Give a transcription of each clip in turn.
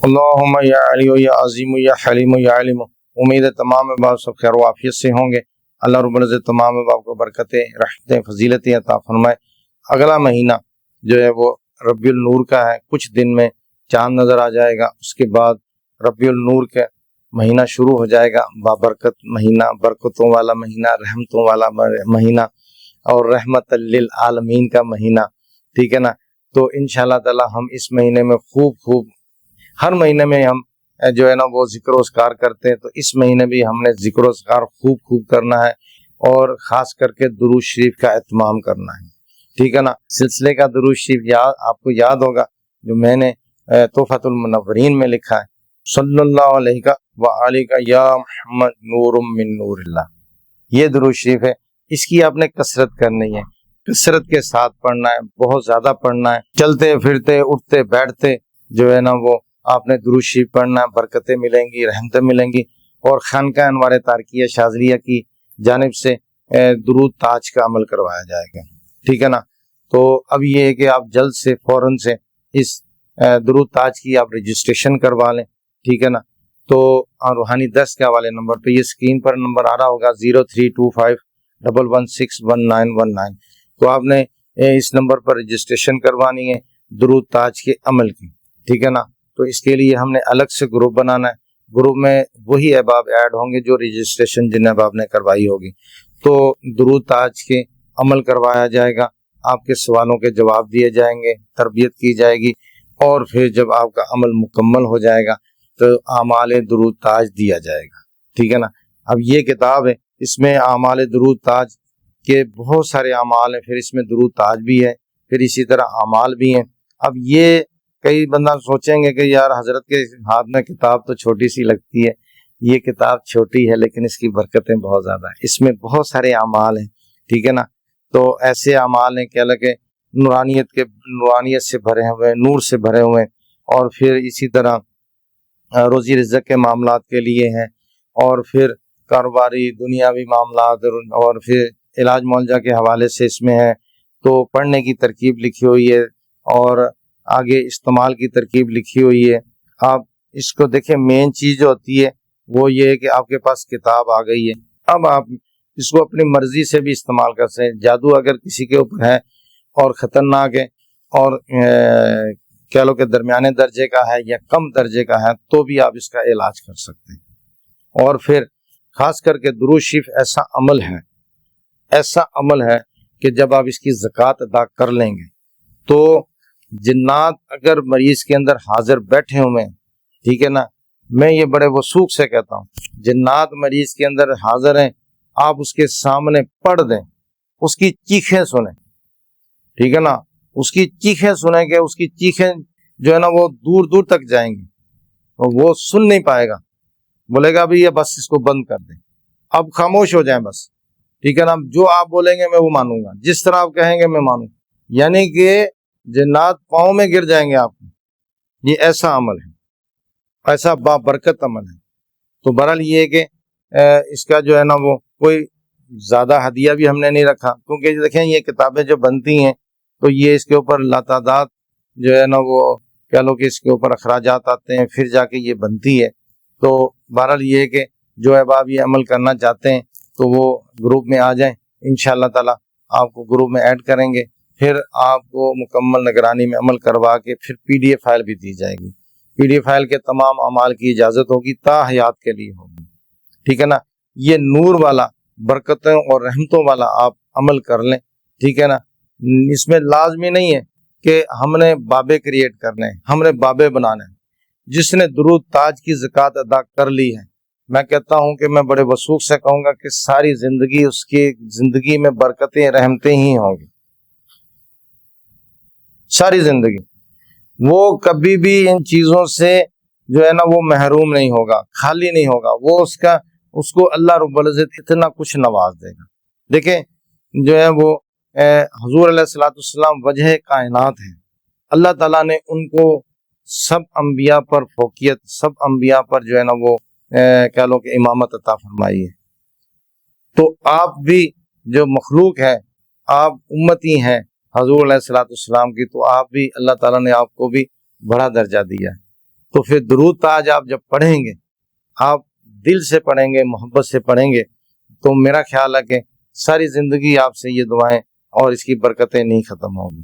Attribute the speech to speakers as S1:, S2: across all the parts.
S1: اللہم یا علی یا عظیم یا حلیم یا علیم۔ امید ہے تمام احباب سب خیر و عافیت سے ہوں گے۔ اللہ رب العزت تمام احباب کو برکتیں، رحمتیں، فضیلتیں عطا فرمائے۔ اگلا مہینہ جو ہے وہ ربیع النور کا ہے، کچھ دن میں چاند نظر آ جائے گا، اس کے بعد ربیع النور کا مہینہ شروع ہو جائے گا، بابرکت مہینہ، برکتوں والا مہینہ، رحمتوں والا مہینہ اور رحمت للعالمین کا مہینہ، ٹھیک ہے نا۔ تو انشاءاللہ تعالی ہم اس مہینے میں خوب ہر مہینے میں ہم جو ہے نا وہ ذکر و اذکار کرتے ہیں، تو اس مہینے بھی ہم نے ذکر و اذکار خوب کرنا ہے، اور خاص کر کے درود شریف کا اہتمام کرنا ہے، ٹھیک ہے نا۔ سلسلے کا درود شریف آپ کو یاد ہوگا جو میں نے تحفۃ المنورین میں لکھا ہے، صلی اللہ علیہ وآلہ یا محمد نور من نور اللہ، یہ درود شریف ہے۔ اس کی آپ نے کثرت کرنی ہے، کثرت کے ساتھ پڑھنا ہے، بہت زیادہ پڑھنا ہے، چلتے پھرتے اٹھتے بیٹھتے جو ہے نا وہ آپ نے درود شریف پڑھنا ہے، برکتیں ملیں گی، رحمتیں ملیں گی۔ اور خانقاہ انوار تارکیہ شاذلیہ کی جانب سے درود تاج کا عمل کروایا جائے گا، ٹھیک ہے نا۔ تو اب یہ ہے کہ آپ جلد سے فوراً سے اس درود تاج کی آپ رجسٹریشن کروا لیں، ٹھیک ہے نا۔ تو روحانی درس کے حوالے نمبر پہ یہ اسکرین پر نمبر آ رہا ہوگا 032511611919، تو آپ نے اس نمبر پر رجسٹریشن کروانی ہے درود تاج کے عمل کی، ٹھیک ہے نا۔ تو اس کے لیے ہم نے الگ سے گروپ بنانا ہے، گروپ میں وہی احباب ایڈ ہوں گے جو رجسٹریشن جن احباب نے کروائی ہوگی۔ تو درود تاج کے عمل کروایا جائے گا، آپ کے سوالوں کے جواب دیے جائیں گے، تربیت کی جائے گی، اور پھر جب آپ کا عمل مکمل ہو جائے گا تو اعمال درود تاج دیا جائے گا، ٹھیک ہے نا۔ اب یہ کتاب ہے، اس میں اعمال درود تاج کے بہت سارے اعمال ہیں، پھر اس میں درود تاج بھی ہے، پھر اسی طرح اعمال بھی ہیں۔ اب یہ کئی بندہ سوچیں گے کہ یار حضرت کے ہاتھ میں کتاب تو چھوٹی سی لگتی ہے، یہ کتاب چھوٹی ہے لیکن اس کی برکتیں بہت زیادہ ہیں، اس میں بہت سارے اعمال ہیں، ٹھیک ہے نا۔ تو ایسے اعمال ہیں کہ الگ نورانیت سے بھرے ہوئے، نور سے بھرے ہوئے، اور پھر اسی طرح روزی رزق کے معاملات کے لیے ہیں، اور پھر کاروباری دنیاوی معاملات، اور پھر علاج معالجہ کے حوالے سے اس میں ہے۔ تو پڑھنے کی ترکیب لکھی ہوئی ہے، اور آگے استعمال کی ترکیب لکھی ہوئی ہے۔ آپ اس کو دیکھیں، مین چیز جو ہوتی ہے وہ یہ ہے کہ آپ کے پاس کتاب آ گئی ہے، اب آپ اس کو اپنی مرضی سے بھی استعمال کر سکتے ہیں۔ جادو اگر کسی کے اوپر ہے اور خطرناک ہے، اور کہہ لو کہ درمیانے درجے کا ہے یا کم درجے کا ہے، تو بھی آپ اس کا علاج کر سکتے ہیں۔ اور پھر خاص کر کے درود شریف ایسا عمل ہے کہ جب آپ اس کی زکوٰۃ ادا کر لیں گے تو جنات اگر مریض کے اندر حاضر بیٹھے ہوئے ہیں، ٹھیک ہے نا، میں یہ بڑے وثوق سے کہتا ہوں، جنات مریض کے اندر حاضر ہیں، آپ اس کے سامنے پڑھ دیں، اس کی چیخیں سنیں، ٹھیک ہے نا، اس کی چیخیں سنیں کہ اس کی چیخیں جو ہے نا وہ دور دور تک جائیں گی، وہ سن نہیں پائے گا، بولے گا بھی یہ بس اس کو بند کر دیں، اب خاموش ہو جائیں بس، ٹھیک ہے نا، جو آپ بولیں گے میں وہ مانوں گا، جس طرح آپ کہیں گے میں مانوں گا، یعنی کہ جنات پاؤں میں گر جائیں گے آپ کو۔ یہ ایسا عمل ہے، ایسا بابرکت عمل ہے۔ تو بہرحال یہ ہے کہ اس کا جو ہے نا وہ کوئی زیادہ ہدیہ بھی ہم نے نہیں رکھا، کیونکہ دیکھیں یہ کتابیں جو بنتی ہیں تو یہ اس کے اوپر لاتعداد جو ہے نا وہ کہہ لو کہ اس کے اوپر اخراجات آتے ہیں، پھر جا کے یہ بنتی ہے۔ تو بہرحال یہ ہے کہ جو احباب یہ عمل کرنا چاہتے ہیں تو وہ گروپ میں آ جائیں، انشاءاللہ تعالی آپ کو گروپ میں ایڈ کریں گے، پھر آپ کو مکمل نگرانی میں عمل کروا کے پھر PDF فائل بھی دی جائے گی۔ PDF فائل کے تمام اعمال کی اجازت ہوگی، تا حیات کے لیے ہوگی، ٹھیک ہے نا۔ یہ نور والا، برکتوں اور رحمتوں والا آپ عمل کر لیں، ٹھیک ہے نا۔ اس میں لازمی نہیں ہے کہ ہم نے بابے کریٹ کرنے ہیں، ہم نے بابے بنانے ہیں۔ جس نے درود تاج کی زکوٰۃ ادا کر لی ہے، میں کہتا ہوں کہ میں بڑے وثوق سے کہوں گا کہ ساری زندگی اس کی زندگی میں برکتیں رحمتیں ہی ہوں گی، ساری زندگی۔ وہ کبھی بھی ان چیزوں سے جو ہے نا وہ محروم نہیں ہوگا، خالی نہیں ہوگا، وہ اس کو اللہ رب العزت اتنا کچھ نواز دے گا۔ دیکھیں جو ہے وہ حضور علیہ الصلوۃ والسلام وجہ کائنات ہیں، اللہ تعالیٰ نے ان کو سب انبیاء پر فوقیت، سب انبیاء پر جو ہے نا وہ کہہ لو کہ امامت عطا فرمائی ہے۔ تو آپ بھی جو مخلوق ہے، آپ امتی ہیں حضور علیہ الصلوۃ والسلام کی، تو آپ بھی اللہ تعالیٰ نے آپ کو بھی بڑا درجہ دیا ہے۔ تو پھر درود تاج آپ جب پڑھیں گے، آپ دل سے پڑھیں گے، محبت سے پڑھیں گے، تو میرا خیال ہے کہ ساری زندگی آپ سے یہ دعائیں اور اس کی برکتیں نہیں ختم ہوگی،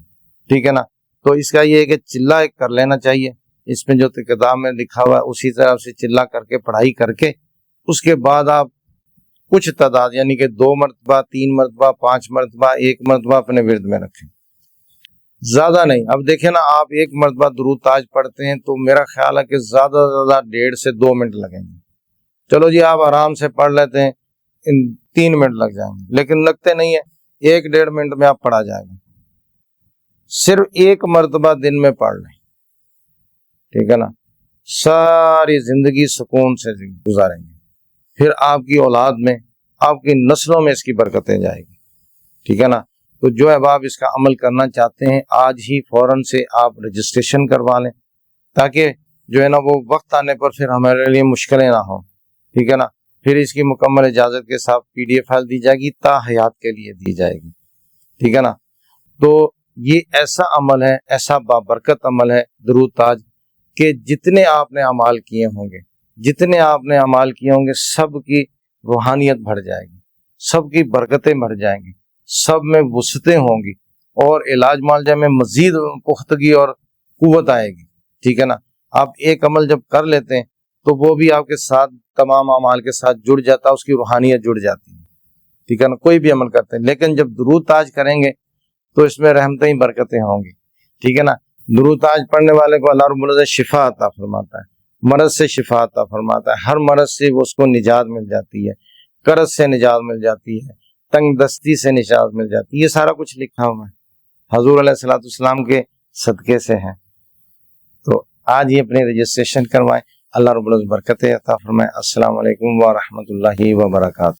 S1: ٹھیک ہے نا۔ تو اس کا یہ ہے کہ چلہ ایک کر لینا چاہیے، اس میں جو کتاب میں لکھا ہوا ہے اسی طرح سے چلہ کر کے پڑھائی کر کے اس کے بعد آپ کچھ تعداد یعنی کہ 2 مرتبہ 3 مرتبہ 5 مرتبہ 1 مرتبہ اپنے ورد میں رکھیں، زیادہ نہیں۔ اب دیکھیں نا، آپ 1 مرتبہ درود تاج پڑھتے ہیں تو میرا خیال ہے کہ زیادہ سے زیادہ 1.5 سے 2 منٹ لگیں گے۔ چلو جی آپ آرام سے پڑھ لیتے ہیں، 3 منٹ لگ جائیں گے، لیکن لگتے نہیں ہے، 1-1.5 منٹ میں آپ پڑھا جائے گا۔ صرف 1 مرتبہ دن میں پڑھ لیں، ٹھیک ہے نا، ساری زندگی سکون سے گزاریں گے، پھر آپ کی اولاد میں، آپ کی نسلوں میں اس کی برکتیں جائیں گی، ٹھیک ہے نا۔ تو جو ہے آپ اس کا عمل کرنا چاہتے ہیں آج ہی فوراً سے آپ رجسٹریشن کروا لیں، تاکہ جو ہے نا وہ وقت آنے پر پھر ہمارے لیے مشکلیں نہ ہوں، ٹھیک ہے نا۔ پھر اس کی مکمل اجازت کے ساتھ PDF فائل دی جائے گی، تا حیات کے لیے دی جائے گی، ٹھیک ہے نا۔ تو یہ ایسا عمل ہے، ایسا بابرکت عمل ہے درود تاج، کہ جتنے آپ نے اعمال کیے ہوں گے، جتنے آپ نے اعمال کیے ہوں گے، سب کی روحانیت بڑھ جائے گی، سب کی برکتیں بڑھ جائیں گی، سب میں وسعتیں ہوں گی، اور علاج معالجہ میں مزید پختگی اور قوت آئے گی، ٹھیک ہے نا۔ آپ ایک عمل جب کر لیتے ہیں تو وہ بھی آپ کے ساتھ تمام اعمال کے ساتھ جڑ جاتا ہے، اس کی روحانیت جڑ جاتی ہے، ٹھیک ہے نا۔ کوئی بھی عمل کرتے ہیں، لیکن جب درود تاج کریں گے تو اس میں رحمتیں ہی برکتیں ہوں گی، ٹھیک ہے نا۔ درود تاج پڑھنے والے کو اللہ رب العزت شفا عطا فرماتا ہے، مرض سے شفا عطا فرماتا ہے، ہر مرض سے اس کو نجات مل جاتی ہے، قرض سے نجات مل جاتی ہے، تنگ دستی سے نجات مل جاتی ہے، یہ سارا کچھ لکھا ہوا ہے، حضور علیہ الصلوۃ والسلام کے صدقے سے ہے۔ تو آج ہی اپنے رجسٹریشن کروائیں، اللہ رب العزت برکتیں عطا فرمائے۔ السلام علیکم ورحمۃ اللہ وبرکاتہ۔